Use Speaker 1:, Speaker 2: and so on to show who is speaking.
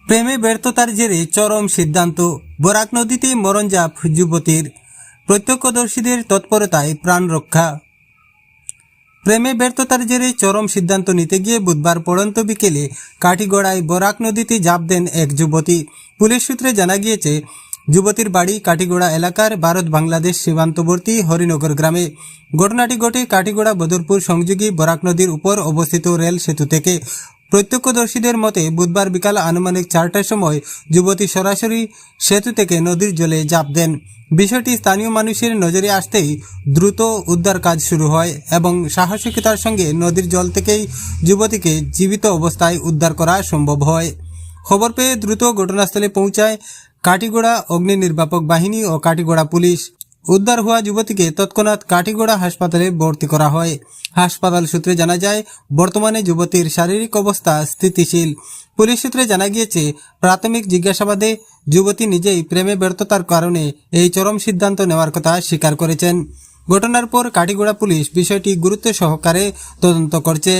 Speaker 1: প্রেমে ব্যর্থতার জেরে চরম সিদ্ধান্ত, বরাক নদীতে মরণজাপ যুবতীর, প্রত্যক্ষদর্শীদের তৎপরতায় প্রাণ রক্ষা। প্রেমে ব্যর্থতার জেরে চরম সিদ্ধান্ত নিতে গিয়ে বুধবার পড়ন্ত বিকেলে কাঠিগড়ায় বরাক নদীতে ঝাঁপ দেন এক যুবতী। পুলিশ সূত্রে জানা গিয়েছে, যুবতীর বাড়ি কাঠিগড়া এলাকার ভারত বাংলাদেশ সীমান্তবর্তী হরিনগর গ্রামে। ঘটনাটি ঘটে কাঠিগড়া বদরপুর সংযোগী বরাক নদীর উপর অবস্থিত রেল সেতু থেকে। প্রত্যক্ষদর্শীদের মতে বুধবার বিকাল আনুমানিক 4টার সময় যুবতী সরাসরি সেতু থেকে নদীর জলে ঝাঁপ দেন। বিষয়টি স্থানীয় মানুষের নজরে আসতেই দ্রুত উদ্ধার কাজ শুরু হয় এবং সাহসিকতার সঙ্গে নদীর জল থেকেই যুবতীকে জীবিত অবস্থায় উদ্ধার করা সম্ভব হয়। খবর পেয়ে দ্রুত ঘটনাস্থলে পৌঁছায় কাঠিগড়া অগ্নি নির্বাপক বাহিনী ও কাঠিগড়া পুলিশ। উদ্ধার হওয়া যুবতীকে তৎক্ষণাৎ কাঠিগড়া হাসপাতালে ভর্তি করা হয়। হাসপাতাল সূত্রে জানা যায়, বর্তমানে যুবতীর শারীরিক অবস্থা স্থিতিশীল। পুলিশ সূত্রে জানা গিয়েছে, প্রাথমিক জিজ্ঞাসাবাদে যুবতী নিজেই প্রেমে ব্যর্থতার কারণে এই চরম সিদ্ধান্ত নেওয়ার কথা স্বীকার করেছেন। ঘটনার পর কাঠিগড়া পুলিশ বিষয়টি গুরুত্ব সহকারে তদন্ত করছে।